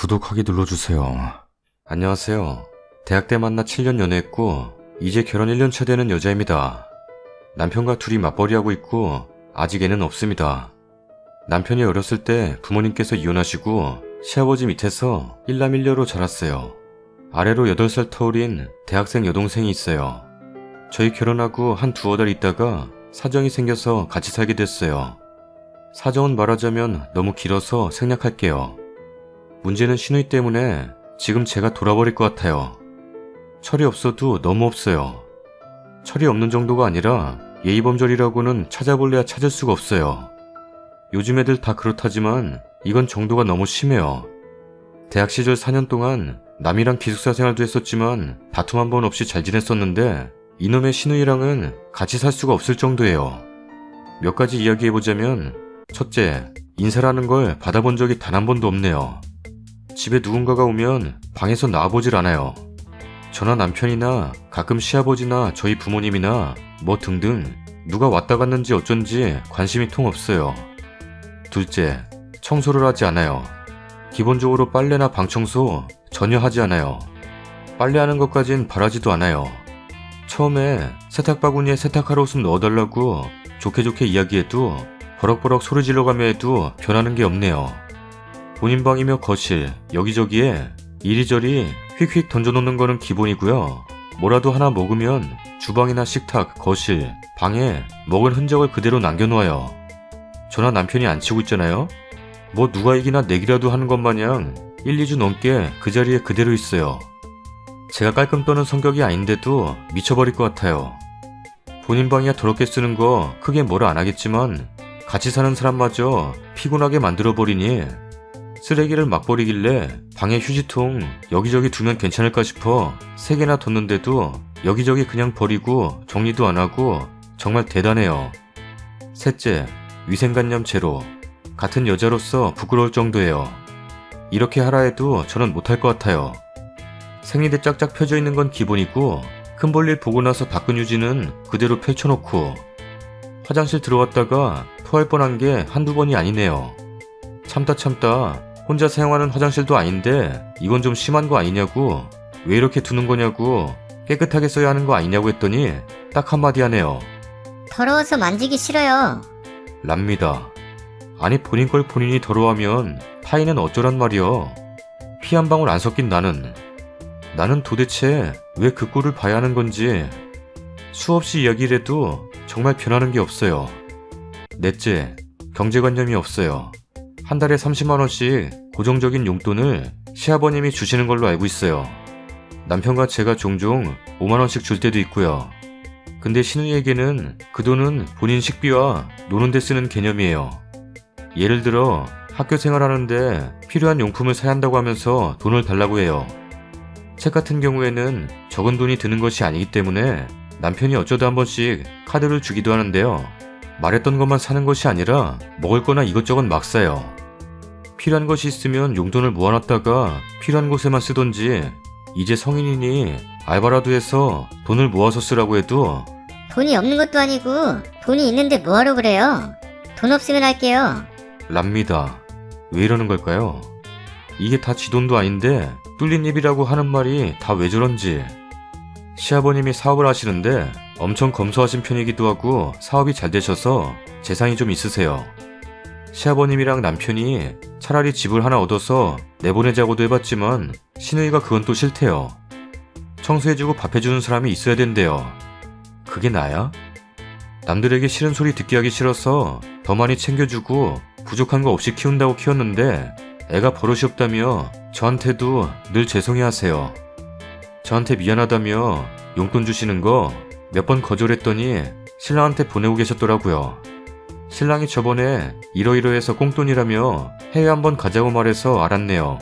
구독하기 눌러주세요. 안녕하세요. 대학 때 만나 7년 연애했고 이제 결혼 1년차 되는 여자입니다. 남편과 둘이 맞벌이하고 있고 아직 애는 없습니다. 남편이 어렸을 때 부모님께서 이혼하시고 시아버지 밑에서 일남일녀로 자랐어요. 아래로 8살 터울인 대학생 여동생이 있어요. 저희 결혼하고 한 두어 달 있다가 사정이 생겨서 같이 살게 됐어요. 사정은 말하자면 너무 길어서 생략할게요. 문제는 시누이 때문에 지금 제가 돌아버릴 것 같아요. 철이 없어도 너무 없어요. 철이 없는 정도가 아니라 예의범절이라고는 찾아볼래야 찾을 수가 없어요. 요즘 애들 다 그렇다지만 이건 정도가 너무 심해요. 대학 시절 4년 동안 남이랑 기숙사 생활도 했었지만 다툼 한 번 없이 잘 지냈었는데 이놈의 시누이랑은 같이 살 수가 없을 정도예요. 몇 가지 이야기해보자면 첫째, 인사라는 걸 받아본 적이 단 한 번도 없네요. 집에 누군가가 오면 방에서 나와보질 않아요. 저나 남편이나 가끔 시아버지나 저희 부모님이나 뭐 등등 누가 왔다 갔는지 어쩐지 관심이 통 없어요. 둘째, 청소를 하지 않아요. 기본적으로 빨래나 방청소 전혀 하지 않아요. 빨래하는 것까진 바라지도 않아요. 처음에 세탁바구니에 세탁할 옷은 넣어달라고 좋게 이야기해도 버럭버럭 소리 질러가며 해도 변하는 게 없네요. 본인 방이며 거실, 여기저기에 이리저리 휙휙 던져놓는 거는 기본이고요. 뭐라도 하나 먹으면 주방이나 식탁, 거실, 방에 먹은 흔적을 그대로 남겨놓아요. 저나 남편이 안 치고 있잖아요. 뭐 누가 이기나 내기라도 하는 것 마냥 1, 2주 넘게 그 자리에 그대로 있어요. 제가 깔끔 떠는 성격이 아닌데도 미쳐버릴 것 같아요. 본인 방이야 더럽게 쓰는 거 크게 뭐라 안 하겠지만 같이 사는 사람마저 피곤하게 만들어버리니 쓰레기를 막 버리길래 방에 휴지통 여기저기 두면 괜찮을까 싶어 3개나 뒀는데도 여기저기 그냥 버리고 정리도 안 하고 정말 대단해요. 셋째, 위생관념 제로. 같은 여자로서 부끄러울 정도예요. 이렇게 하라 해도 저는 못할 것 같아요. 생리대 쫙쫙 펴져 있는 건 기본이고 큰 볼일 보고 나서 닦은 휴지는 그대로 펼쳐놓고 화장실 들어갔다가 토할 뻔한 게 한두 번이 아니네요. 참다 혼자 사용하는 화장실도 아닌데 이건 좀 심한 거 아니냐고, 왜 이렇게 두는 거냐고, 깨끗하게 써야 하는 거 아니냐고 했더니 딱 한마디 하네요. 더러워서 만지기 싫어요. 랍니다. 아니 본인 걸 본인이 더러워하면 타인은 어쩌란 말이여. 피 한 방울 안 섞인 나는 도대체 왜 그 꼴을 봐야 하는 건지 수없이 이야기를 해도 정말 변하는 게 없어요. 넷째, 경제관념이 없어요. 한 달에 30만원씩 고정적인 용돈을 시아버님이 주시는 걸로 알고 있어요. 남편과 제가 종종 5만원씩 줄 때도 있고요. 근데 시누이에게는 그 돈은 본인 식비와 노는 데 쓰는 개념이에요. 예를 들어 학교 생활하는데 필요한 용품을 사야 한다고 하면서 돈을 달라고 해요. 책 같은 경우에는 적은 돈이 드는 것이 아니기 때문에 남편이 어쩌다 한 번씩 카드를 주기도 하는데요. 말했던 것만 사는 것이 아니라 먹을 거나 이것저것 막 사요. 필요한 것이 있으면 용돈을 모아놨다가 필요한 곳에만 쓰던지 이제 성인이니 알바라도 해서 돈을 모아서 쓰라고 해도 돈이 없는 것도 아니고 돈이 있는데 뭐하러 그래요? 돈 없으면 할게요. 랍니다. 왜 이러는 걸까요? 이게 다 지 돈도 아닌데 뚫린 입이라고 하는 말이 다 왜 저런지. 시아버님이 사업을 하시는데 엄청 검소하신 편이기도 하고 사업이 잘 되셔서 재산이 좀 있으세요. 시아버님이랑 남편이 차라리 집을 하나 얻어서 내보내자고도 해봤지만 시누이가 그건 또 싫대요. 청소해주고 밥해주는 사람이 있어야 된대요. 그게 나야? 남들에게 싫은 소리 듣게 하기 싫어서 더 많이 챙겨주고 부족한 거 없이 키운다고 키웠는데 애가 버릇이 없다며 저한테도 늘 죄송해하세요. 저한테 미안하다며 용돈 주시는 거 몇 번 거절했더니 신랑한테 보내고 계셨더라고요. 신랑이 저번에 이러이러해서 꽁돈이라며 해외 한번 가자고 말해서 알았네요.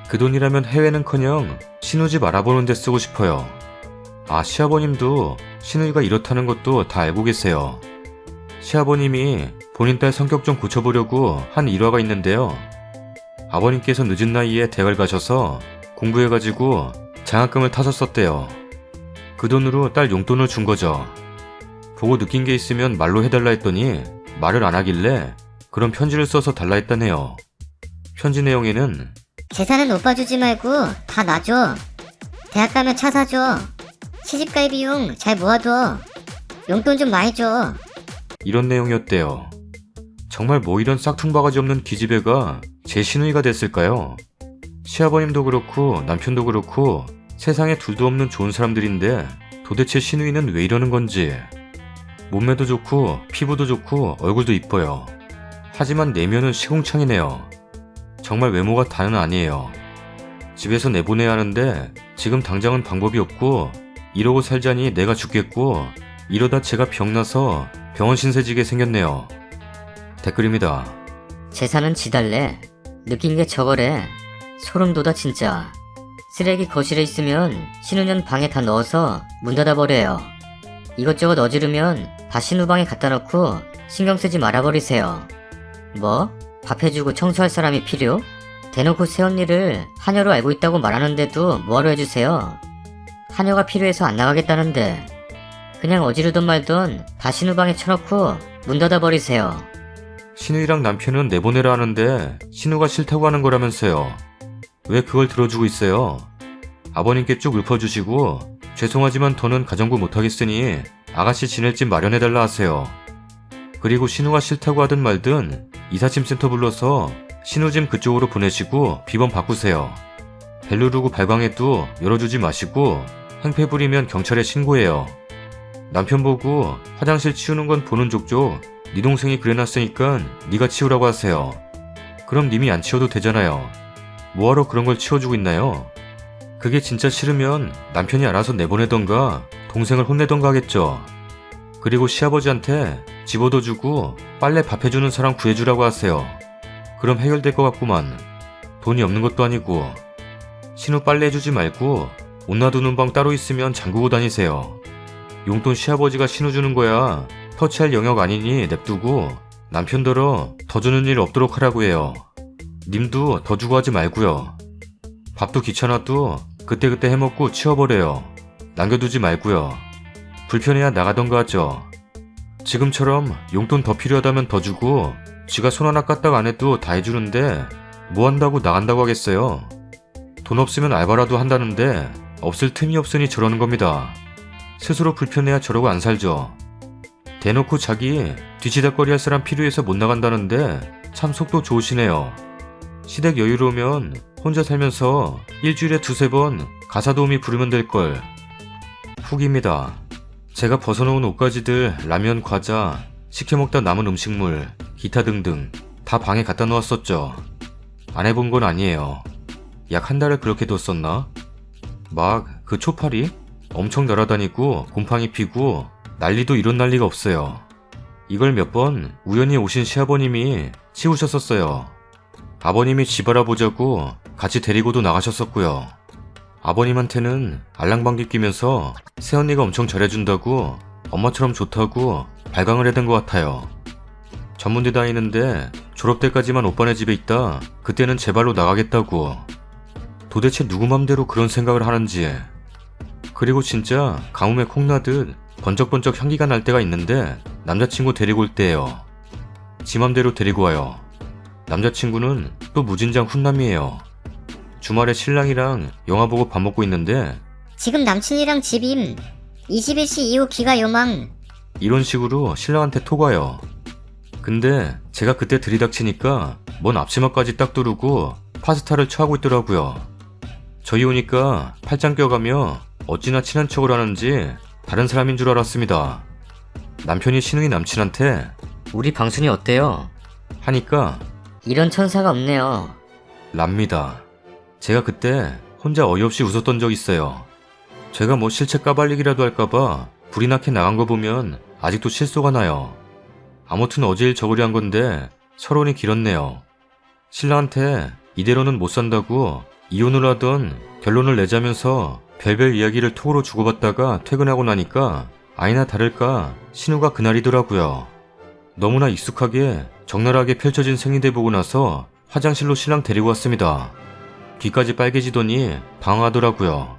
그 돈이라면 해외는커녕 시누집 알아보는 데 쓰고 싶어요. 아, 시아버님도 시누이가 이렇다는 것도 다 알고 계세요. 시아버님이 본인 딸 성격 좀 고쳐보려고 한 일화가 있는데요. 아버님께서 늦은 나이에 대학을 가셔서 공부해가지고 장학금을 타서 썼대요. 그 돈으로 딸 용돈을 준 거죠. 보고 느낀 게 있으면 말로 해달라 했더니 말을 안 하길래 그런 편지를 써서 달라 했다네요. 편지 내용에는 재산은 오빠 주지 말고 다 놔줘. 대학 가면 차 사줘. 시집갈 비용 잘 모아둬. 용돈 좀 많이 줘. 이런 내용이었대요. 정말 뭐 이런 싹퉁바가지 없는 기집애가 제 시누이가 됐을까요? 시아버님도 그렇고 남편도 그렇고 세상에 둘도 없는 좋은 사람들인데 도대체 시누이는 왜 이러는 건지. 몸매도 좋고 피부도 좋고 얼굴도 이뻐요. 하지만 내면은 시궁창이네요. 정말 외모가 다는 아니에요. 집에서 내보내야 하는데 지금 당장은 방법이 없고 이러고 살자니 내가 죽겠고 이러다 제가 병나서 병원 신세지게 생겼네요. 댓글입니다. 재산은 지달래. 느낀 게 저거래. 소름 돋아 진짜. 쓰레기 거실에 있으면 신우년 방에 다 넣어서 문 닫아버려요. 이것저것 어지르면 다 신우방에 갖다 놓고 신경 쓰지 말아버리세요. 뭐? 밥 해주고 청소할 사람이 필요? 대놓고 새언니를 하녀로 알고 있다고 말하는데도 뭐하러 해주세요? 하녀가 필요해서 안 나가겠다는데 그냥 어지르던 말던 다 신우방에 쳐놓고 문 닫아버리세요. 신우이랑 남편은 내보내라 하는데 신우가 싫다고 하는 거라면서요. 왜 그걸 들어주고 있어요? 아버님께 쭉 읊어주시고 죄송하지만 더는 가정부 못하겠으니 아가씨 지낼 집 마련해달라 하세요. 그리고 신우가 싫다고 하든 말든 이삿짐센터 불러서 신우짐 그쪽으로 보내시고 비번 바꾸세요. 벨 누르고 발광해도 열어주지 마시고 행패 부리면 경찰에 신고해요. 남편 보고 화장실 치우는 건 보는 족족 네 동생이 그래놨으니까 네가 치우라고 하세요. 그럼 님이 안 치워도 되잖아요. 뭐하러 그런 걸 치워주고 있나요? 그게 진짜 싫으면 남편이 알아서 내보내던가 동생을 혼내던가 하겠죠. 그리고 시아버지한테 집 얻어주고 빨래 밥 해주는 사람 구해주라고 하세요. 그럼 해결될 것 같구만. 돈이 없는 것도 아니고. 신우 빨래 해주지 말고 옷 놔두는 방 따로 있으면 잠그고 다니세요. 용돈 시아버지가 신우 주는 거야 터치할 영역 아니니 냅두고 남편더러 더 주는 일 없도록 하라고 해요. 님도 더 주고 하지 말고요. 밥도 귀찮아도 그때그때 해먹고 치워버려요. 남겨두지 말고요. 불편해야 나가던가 하죠. 지금처럼 용돈 더 필요하다면 더 주고 지가 손 하나 까딱 안 해도 다 해주는데 뭐 한다고 나간다고 하겠어요. 돈 없으면 알바라도 한다는데 없을 틈이 없으니 저러는 겁니다. 스스로 불편해야 저러고 안 살죠. 대놓고 자기 뒤치다꺼리 할 사람 필요해서 못 나간다는데 참 속도 좋으시네요. 시댁 여유로우면 혼자 살면서 일주일에 2-3번 가사 도우미 부르면 될걸. 후기입니다. 제가 벗어놓은 옷가지들, 라면, 과자, 시켜먹다 남은 음식물, 기타 등등 다 방에 갖다 놓았었죠. 안 해본 건 아니에요. 약 한 달을 그렇게 뒀었나? 막 그 초파리? 엄청 날아다니고 곰팡이 피고 난리도 이런 난리가 없어요. 이걸 몇 번 우연히 오신 시아버님이 치우셨었어요. 아버님이 집 알아보자고 같이 데리고도 나가셨었고요. 아버님한테는 알랑방귀 끼면서 새언니가 엄청 잘해준다고 엄마처럼 좋다고 발광을 해댄 것 같아요. 전문대 다니는데 졸업 때까지만 오빠네 집에 있다 그때는 제 발로 나가겠다고. 도대체 누구 맘대로 그런 생각을 하는지. 그리고 진짜 가뭄에 콩나듯 번쩍번쩍 향기가 날 때가 있는데 남자친구 데리고 올 때예요. 지 맘대로 데리고 와요. 남자친구는 또 무진장 훈남이에요. 주말에 신랑이랑 영화 보고 밥 먹고 있는데 지금 남친이랑 집임. 21시 이후 귀가 요망. 이런 식으로 신랑한테 톡와요. 근데 제가 그때 들이닥치니까 뭔 앞치마까지 딱 두르고 파스타를 처하고 있더라고요. 저희 오니까 팔짱 껴가며 어찌나 친한 척을 하는지 다른 사람인 줄 알았습니다. 남편이 신우이 남친한테 우리 방순이 어때요? 하니까 이런 천사가 없네요. 랍니다. 제가 그때 혼자 어이없이 웃었던 적 있어요. 제가 뭐 실체 까발리기라도 할까봐 불이 나게 나간 거 보면 아직도 실소가 나요. 아무튼 어제 일 저고리 한 건데 서론이 길었네요. 신랑한테 이대로는 못 산다고 이혼을 하던 결론을 내자면서 별별 이야기를 톡으로 주고받다가 퇴근하고 나니까 아니나 다를까 신우가 그날이더라고요. 너무나 익숙하게 적나라하게 펼쳐진 생리대 보고 나서 화장실로 신랑 데리고 왔습니다. 귀까지 빨개지더니 당황하더라고요.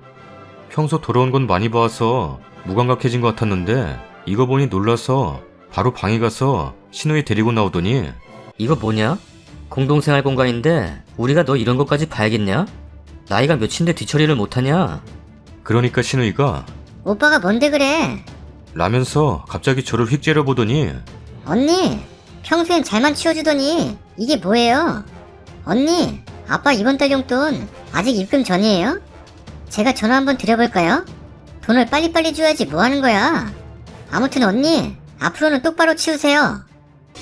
평소 더러운 건 많이 봐서 무감각해진 것 같았는데 이거 보니 놀라서 바로 방에 가서 신우이 데리고 나오더니 이거 뭐냐? 공동생활 공간인데 우리가 너 이런 것까지 봐야겠냐? 나이가 몇인데 뒤처리를 못하냐? 그러니까 신우이가 오빠가 뭔데 그래? 라면서 갑자기 저를 휙 째려보더니 언니, 평소엔 잘만 치워주더니 이게 뭐예요? 언니, 아빠 이번 달 용돈 아직 입금 전이에요? 제가 전화 한번 드려볼까요? 돈을 빨리빨리 줘야지 뭐 하는 거야? 아무튼 언니, 앞으로는 똑바로 치우세요.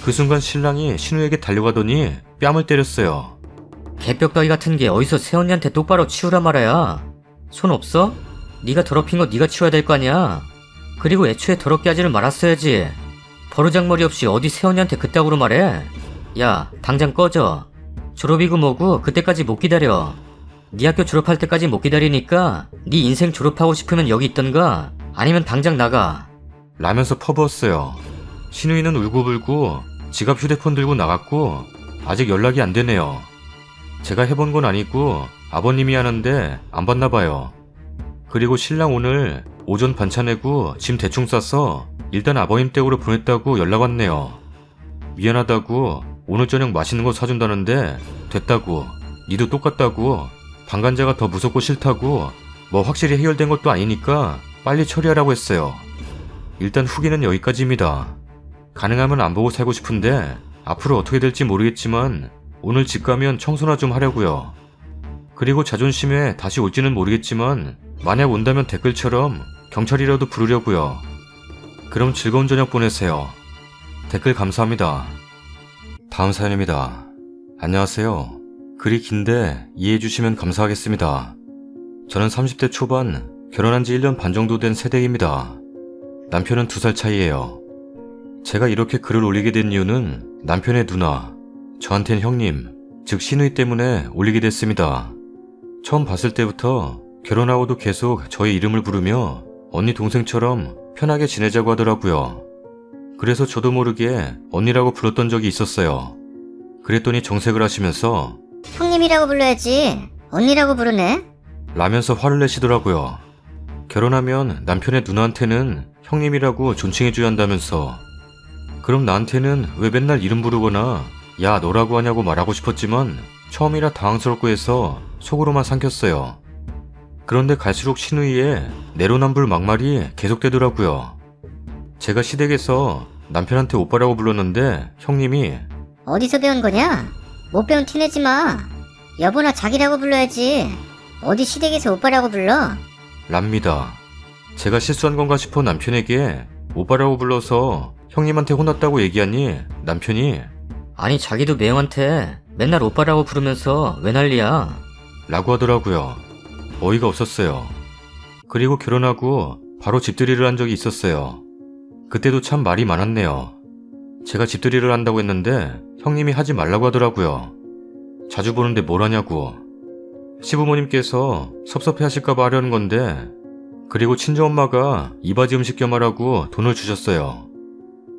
그 순간 신랑이 신우에게 달려가더니 뺨을 때렸어요. 개뼈가기 같은 게 어디서 새언니한테 똑바로 치우라 말아야. 손 없어? 네가 더럽힌 거 네가 치워야 될 거 아니야. 그리고 애초에 더럽게 하지를 말았어야지. 버르장머리 없이 어디 새언니한테 그따구로 말해. 야, 당장 꺼져. 졸업이고 뭐고 그때까지 못 기다려. 네 학교 졸업할 때까지 못 기다리니까 네 인생 졸업하고 싶으면 여기 있던가 아니면 당장 나가. 라면서 퍼부었어요. 신우이는 울고불고 지갑 휴대폰 들고 나갔고 아직 연락이 안 되네요. 제가 해본 건 아니고 아버님이 하는데 안 봤나 봐요. 그리고 신랑 오늘 오전 반찬 내고 짐 대충 싸서 일단 아버님 댁으로 보냈다고 연락 왔네요. 미안하다고 오늘 저녁 맛있는 거 사준다는데 됐다고, 니도 똑같다고, 방간자가 더 무섭고 싫다고, 뭐 확실히 해결된 것도 아니니까 빨리 처리하라고 했어요. 일단 후기는 여기까지입니다. 가능하면 안 보고 살고 싶은데 앞으로 어떻게 될지 모르겠지만 오늘 집 가면 청소나 좀 하려고요. 그리고 자존심에 다시 올지는 모르겠지만 만약 온다면 댓글처럼 경찰이라도 부르려고요. 그럼 즐거운 저녁 보내세요. 댓글 감사합니다. 다음 사연입니다. 안녕하세요. 글이 긴데 이해해주시면 감사하겠습니다. 저는 30대 초반, 결혼한 지 1년 반 정도 된 새댁입니다. 남편은 2살 차이예요. 제가 이렇게 글을 올리게 된 이유는 남편의 누나, 저한텐 형님, 즉 신우이 때문에 올리게 됐습니다. 처음 봤을 때부터 결혼하고도 계속 저의 이름을 부르며 언니 동생처럼 편하게 지내자고 하더라고요. 그래서 저도 모르게 언니라고 불렀던 적이 있었어요. 그랬더니 정색을 하시면서 형님이라고 불러야지. 언니라고 부르네? 라면서 화를 내시더라고요. 결혼하면 남편의 누나한테는 형님이라고 존칭해줘야 한다면서. 그럼 나한테는 왜 맨날 이름 부르거나 야 너라고 하냐고 말하고 싶었지만 처음이라 당황스럽고 해서 속으로만 삼켰어요. 그런데 갈수록 신우이의 내로남불 막말이 계속되더라고요. 제가 시댁에서 남편한테 오빠라고 불렀는데 형님이 어디서 배운 거냐? 못 배운 티 내지 마. 여보나 자기라고 불러야지. 어디 시댁에서 오빠라고 불러? 랍니다. 제가 실수한 건가 싶어 남편에게 오빠라고 불러서 형님한테 혼났다고 얘기하니 남편이 아니 자기도 매형한테 맨날 오빠라고 부르면서 왜 난리야? 라고 하더라고요. 어이가 없었어요. 그리고 결혼하고 바로 집들이를 한 적이 있었어요. 그때도 참 말이 많았네요. 제가 집들이를 한다고 했는데 형님이 하지 말라고 하더라고요. 자주 보는데 뭘 하냐고. 시부모님께서 섭섭해 하실까봐 하려는 건데, 그리고 친정엄마가 이바지 음식 겸하라고 돈을 주셨어요.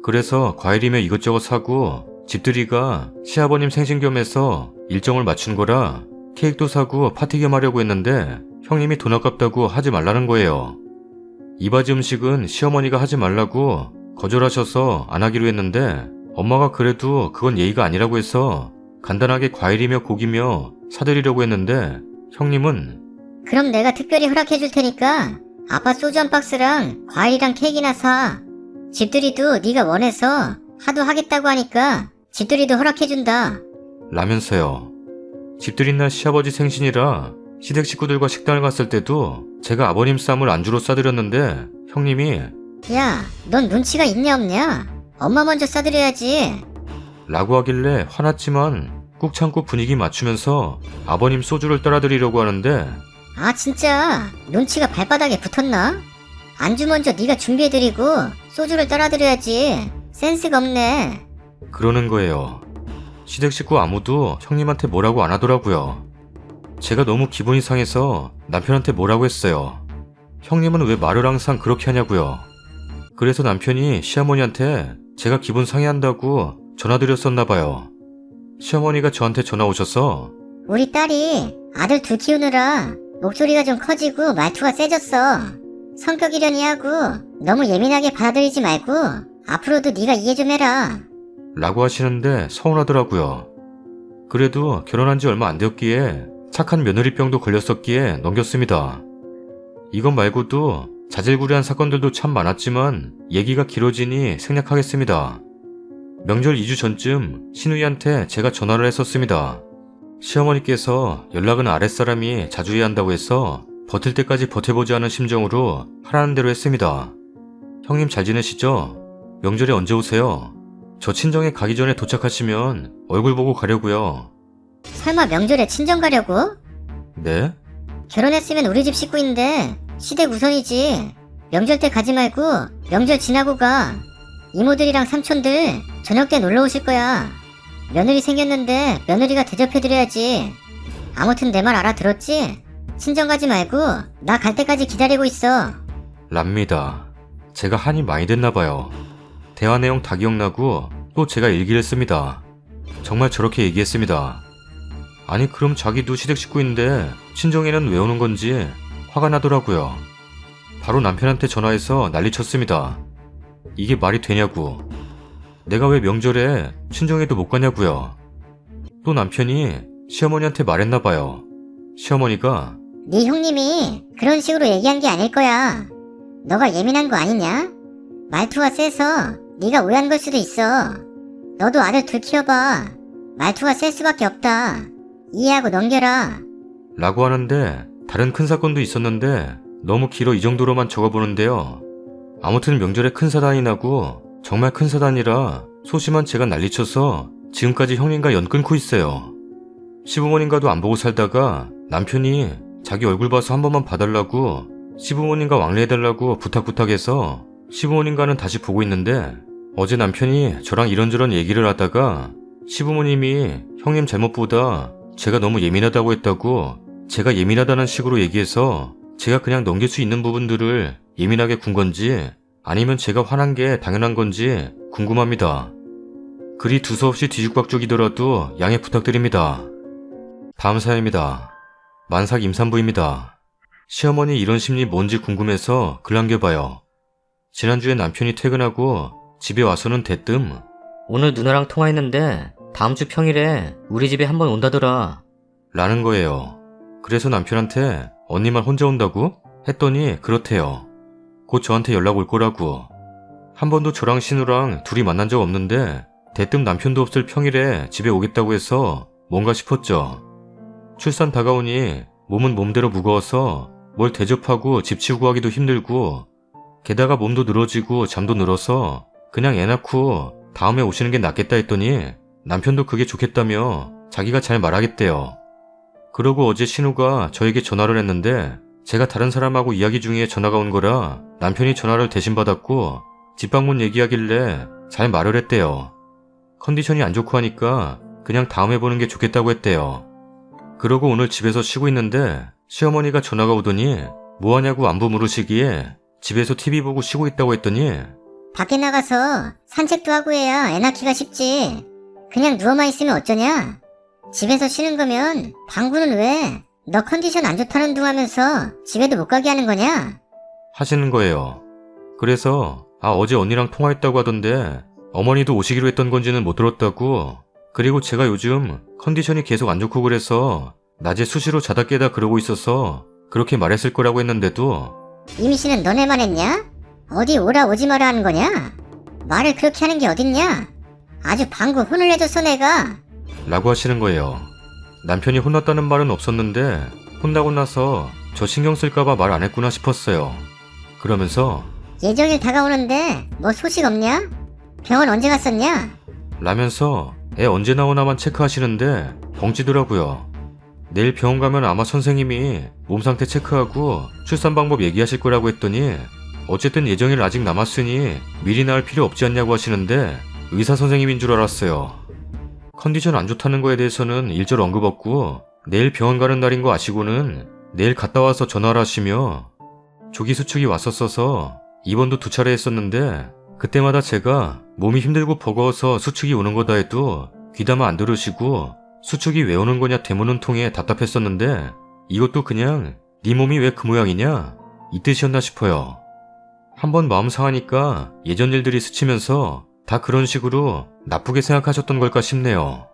그래서 과일이며 이것저것 사고 집들이가 시아버님 생신 겸해서 일정을 맞춘 거라 케이크도 사고 파티 겸 하려고 했는데 형님이 돈 아깝다고 하지 말라는 거예요. 이바지 음식은 시어머니가 하지 말라고 거절하셔서 안 하기로 했는데 엄마가 그래도 그건 예의가 아니라고 해서 간단하게 과일이며 고기며 사드리려고 했는데 형님은 그럼 내가 특별히 허락해 줄 테니까 아빠 소주 한 박스랑 과일이랑 케이크나 사. 집들이도 네가 원해서 하도 하겠다고 하니까 집들이도 허락해 준다. 라면서요. 집들이 날 시아버지 생신이라 시댁 식구들과 식당을 갔을 때도 제가 아버님 쌈을 안주로 싸드렸는데 형님이 야, 넌 눈치가 있냐 없냐? 엄마 먼저 싸드려야지. 라고 하길래 화났지만 꾹 참고 분위기 맞추면서 아버님 소주를 따라드리려고 하는데 아 진짜 눈치가 발바닥에 붙었나? 안주 먼저 네가 준비해드리고 소주를 따라드려야지. 센스가 없네. 그러는 거예요. 시댁 식구 아무도 형님한테 뭐라고 안 하더라고요. 제가 너무 기분이 상해서 남편한테 뭐라고 했어요. 형님은 왜 말을 항상 그렇게 하냐고요. 그래서 남편이 시어머니한테 제가 기분 상해한다고 전화드렸었나 봐요. 시어머니가 저한테 전화 오셔서 우리 딸이 아들 둘 키우느라 목소리가 좀 커지고 말투가 세졌어. 성격이려니 하고 너무 예민하게 받아들이지 말고 앞으로도 네가 이해 좀 해라. 라고 하시는데 서운하더라고요. 그래도 결혼한 지 얼마 안 되었기에 착한 며느리병도 걸렸었기에 넘겼습니다. 이것 말고도 자질구레한 사건들도 참 많았지만 얘기가 길어지니 생략하겠습니다. 명절 2주 전쯤 신우이한테 제가 전화를 했었습니다. 시어머니께서 연락은 아랫사람이 자주 해야 한다고 해서 버틸 때까지 버텨보지 않은 심정으로 하라는 대로 했습니다. 형님 잘 지내시죠? 명절에 언제 오세요? 저 친정에 가기 전에 도착하시면 얼굴 보고 가려고요. 설마 명절에 친정 가려고? 네? 결혼했으면 우리 집 식구인데 시댁 우선이지. 명절 때 가지 말고 명절 지나고 가. 이모들이랑 삼촌들 저녁 때 놀러 오실 거야. 며느리 생겼는데 며느리가 대접해드려야지. 아무튼 내 말 알아들었지? 친정 가지 말고 나 갈 때까지 기다리고 있어. 랍니다. 제가 한이 많이 됐나봐요. 대화 내용 다 기억나고 또 제가 일기를 씁니다. 정말 저렇게 얘기했습니다. 아니 그럼 자기도 시댁 식구인데 친정에는 왜 오는 건지 화가 나더라고요. 바로 남편한테 전화해서 난리쳤습니다. 이게 말이 되냐고. 내가 왜 명절에 친정에도 못 가냐고요. 또 남편이 시어머니한테 말했나봐요. 시어머니가 네 형님이 그런 식으로 얘기한 게 아닐 거야. 너가 예민한 거 아니냐? 말투가 세서 네가 오해한 걸 수도 있어. 너도 아들 둘 키워봐. 말투가 셀 수밖에 없다. 이해하고 넘겨라. 라고 하는데 다른 큰 사건도 있었는데 너무 길어 이 정도로만 적어보는데요. 아무튼 명절에 큰 사단이 나고 정말 큰 사단이라 소심한 제가 난리쳐서 지금까지 형님과 연 끊고 있어요. 시부모님과도 안 보고 살다가 남편이 자기 얼굴 봐서 한 번만 봐달라고 시부모님과 왕래해달라고 부탁해서 시부모님과는 다시 보고 있는데 어제 남편이 저랑 이런저런 얘기를 하다가 시부모님이 형님 잘못보다 제가 너무 예민하다고 했다고 제가 예민하다는 식으로 얘기해서 제가 그냥 넘길 수 있는 부분들을 예민하게 군 건지 아니면 제가 화난 게 당연한 건지 궁금합니다. 글이 두서없이 뒤죽박죽이더라도 양해 부탁드립니다. 다음 사연입니다. 만삭 임산부입니다. 시어머니 이런 심리 뭔지 궁금해서 글 남겨봐요. 지난주에 남편이 퇴근하고 집에 와서는 대뜸 오늘 누나랑 통화했는데 다음 주 평일에 우리 집에 한번 온다더라. 라는 거예요. 그래서 남편한테 언니만 혼자 온다고? 했더니 그렇대요. 곧 저한테 연락 올 거라고. 한 번도 저랑 신우랑 둘이 만난 적 없는데 대뜸 남편도 없을 평일에 집에 오겠다고 해서 뭔가 싶었죠. 출산 다가오니 몸은 몸대로 무거워서 뭘 대접하고 집 치우고 하기도 힘들고 게다가 몸도 늘어지고 잠도 늘어서 그냥 애 낳고 다음에 오시는 게 낫겠다 했더니 남편도 그게 좋겠다며 자기가 잘 말하겠대요. 그러고 어제 신우가 저에게 전화를 했는데 제가 다른 사람하고 이야기 중에 전화가 온 거라 남편이 전화를 대신 받았고 집 방문 얘기하길래 잘 말을 했대요. 컨디션이 안 좋고 하니까 그냥 다음에 보는 게 좋겠다고 했대요. 그러고 오늘 집에서 쉬고 있는데 시어머니가 전화가 오더니 뭐하냐고 안부 물으시기에 집에서 TV 보고 쉬고 있다고 했더니 밖에 나가서 산책도 하고 해야 애 낳기가 쉽지. 그냥 누워만 있으면 어쩌냐? 집에서 쉬는 거면 방구는 왜? 너 컨디션 안 좋다는 둥 하면서 집에도 못 가게 하는 거냐? 하시는 거예요. 그래서 어제 언니랑 통화했다고 하던데 어머니도 오시기로 했던 건지는 못 들었다고. 그리고 제가 요즘 컨디션이 계속 안 좋고 그래서 낮에 수시로 자다 깨다 그러고 있어서 그렇게 말했을 거라고 했는데도 임신은 너네만 했냐? 어디 오라 오지 마라 하는 거냐? 말을 그렇게 하는 게 어딨냐? 아주 방구 혼을 내줬어 내가. 라고 하시는 거예요. 남편이 혼났다는 말은 없었는데 혼나고 나서 저 신경 쓸까봐 말 안 했구나 싶었어요. 그러면서 예정일 다가오는데 뭐 소식 없냐? 병원 언제 갔었냐? 라면서 애 언제 나오나만 체크하시는데 벙찌더라고요. 내일 병원 가면 아마 선생님이 몸 상태 체크하고 출산 방법 얘기하실 거라고 했더니 어쨌든 예정일 아직 남았으니 미리 나을 필요 없지 않냐고 하시는데 의사 선생님인 줄 알았어요. 컨디션 안 좋다는 거에 대해서는 일절 언급 없고 내일 병원 가는 날인 거 아시고는 내일 갔다 와서 전화를 하시며 조기 수축이 왔었어서 입원도 2차례 했었는데 그때마다 제가 몸이 힘들고 버거워서 수축이 오는 거다 해도 귀담아 안 들으시고 수축이 왜 오는 거냐 대문은 통해 답답했었는데 이것도 그냥 네 몸이 왜 그 모양이냐 이 뜻이었나 싶어요. 한번 마음 상하니까 예전 일들이 스치면서 다 그런 식으로 나쁘게 생각하셨던 걸까 싶네요.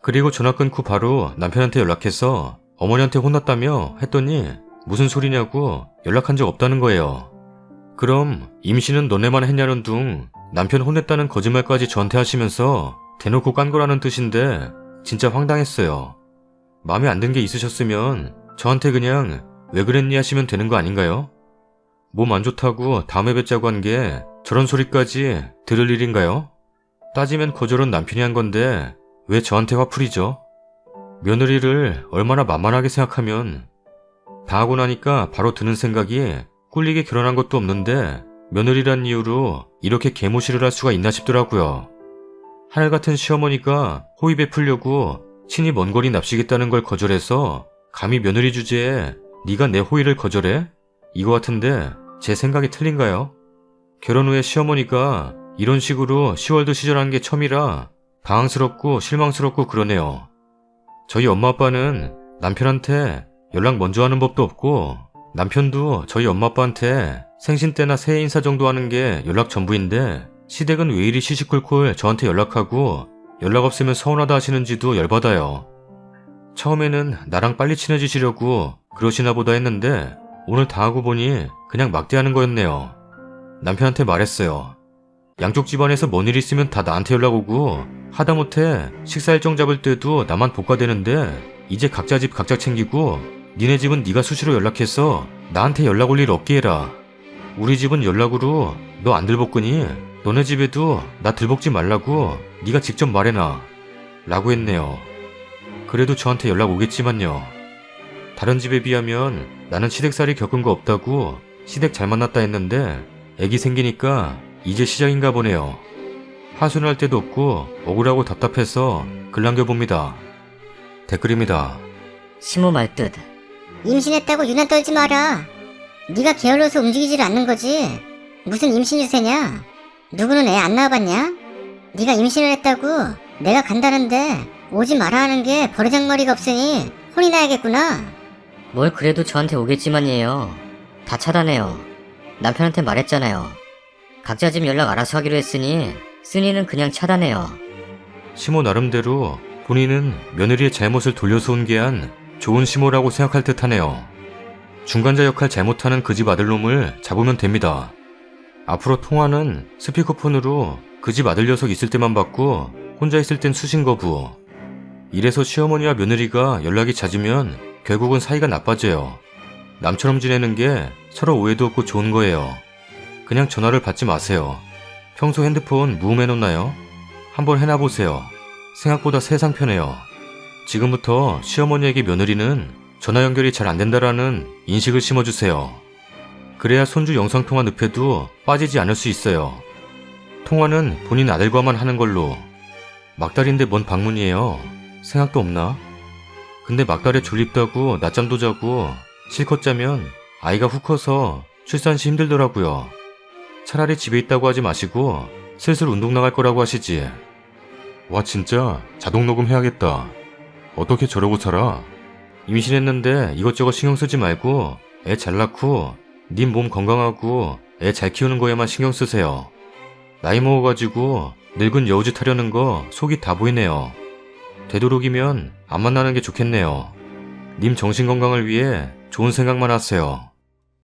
그리고 전화 끊고 바로 남편한테 연락해서 어머니한테 혼났다며 했더니 무슨 소리냐고 연락한 적 없다는 거예요. 그럼 임신은 너네만 했냐는 둥 남편 혼냈다는 거짓말까지 저한테 하시면서 대놓고 깐 거라는 뜻인데 진짜 황당했어요. 마음에 안 든 게 있으셨으면 저한테 그냥 왜 그랬니 하시면 되는 거 아닌가요? 몸 안 좋다고 다음에 뵙자고 한 게 저런 소리까지 들을 일인가요? 따지면 거절은 남편이 한 건데 왜 저한테 화풀이죠? 며느리를 얼마나 만만하게 생각하면. 다 하고 나니까 바로 드는 생각이 꿀리게 결혼한 것도 없는데 며느리란 이유로 이렇게 개무시를 할 수가 있나 싶더라고요. 하늘 같은 시어머니가 호의 베풀려고 친히 먼 거리 납치겠다는 걸 거절해서 감히 며느리 주제에 네가 내 호의를 거절해? 이거 같은데 제 생각이 틀린가요? 결혼 후에 시어머니가 이런 식으로 시월드 시절한 게 처음이라 당황스럽고 실망스럽고 그러네요. 저희 엄마 아빠는 남편한테 연락 먼저 하는 법도 없고 남편도 저희 엄마 아빠한테 생신 때나 새해 인사 정도 하는 게 연락 전부인데 시댁은 왜 이리 시시콜콜 저한테 연락하고 연락 없으면 서운하다 하시는지도 열받아요. 처음에는 나랑 빨리 친해지시려고 그러시나 보다 했는데 오늘 당하고 보니 그냥 막대하는 거였네요. 남편한테 말했어요. 양쪽 집안에서 뭔 일 있으면 다 나한테 연락 오고 하다못해 식사 일정 잡을 때도 나만 복가되는데 이제 각자 집 각자 챙기고 니네 집은 네가 수시로 연락해서 나한테 연락 올 일 없게 해라. 우리 집은 연락으로 너 안 들볶으니 너네 집에도 나 들볶지 말라고 네가 직접 말해놔 라고 했네요. 그래도 저한테 연락 오겠지만요. 다른 집에 비하면 나는 시댁살이 겪은 거 없다고 시댁 잘 만났다 했는데 애기 생기니까 이제 시작인가 보네요. 하소연할 때도 없고 억울하고 답답해서 글 남겨봅니다. 댓글입니다. 시모 말뜻. 임신했다고 유난 떨지 마라. 네가 게을러서 움직이질 않는 거지. 무슨 임신 유세냐? 누구는 애 안 낳아봤냐? 네가 임신을 했다고 내가 간다는데 오지 마라 하는 게 버르장머리가 없으니 혼이 나야겠구나. 뭘 그래도 저한테 오겠지만이에요. 다 차단해요. 남편한테 말했잖아요. 각자 집 연락 알아서 하기로 했으니 쓴이는 그냥 차단해요. 시모 나름대로 본인은 며느리의 잘못을 돌려서 온 게 한 좋은 시모라고 생각할 듯하네요. 중간자 역할 잘못하는 그 집 아들놈을 잡으면 됩니다. 앞으로 통화는 스피커폰으로 그 집 아들 녀석 있을 때만 받고 혼자 있을 땐 수신 거부. 이래서 시어머니와 며느리가 연락이 잦으면 결국은 사이가 나빠져요. 남처럼 지내는 게 서로 오해도 없고 좋은 거예요. 그냥 전화를 받지 마세요. 평소 핸드폰 무음해놓나요? 한번 해놔보세요. 생각보다 세상 편해요. 지금부터 시어머니에게 며느리는 전화 연결이 잘 안된다라는 인식을 심어주세요. 그래야 손주 영상통화 늪에도 빠지지 않을 수 있어요. 통화는 본인 아들과만 하는 걸로. 막달인데 뭔 방문이에요. 생각도 없나? 근데 막달에 졸립다고 낮잠도 자고 실컷 자면 아이가 훅 커서 출산 시 힘들더라고요. 차라리 집에 있다고 하지 마시고 슬슬 운동 나갈 거라고 하시지. 와 진짜 자동 녹음 해야겠다. 어떻게 저러고 살아? 임신했는데 이것저것 신경 쓰지 말고 애 잘 낳고 님 몸 건강하고 애 잘 키우는 거에만 신경 쓰세요. 나이 먹어가지고 늙은 여우짓 하려는 거 속이 다 보이네요. 되도록이면 안 만나는 게 좋겠네요. 님 정신 건강을 위해 좋은 생각만 하세요.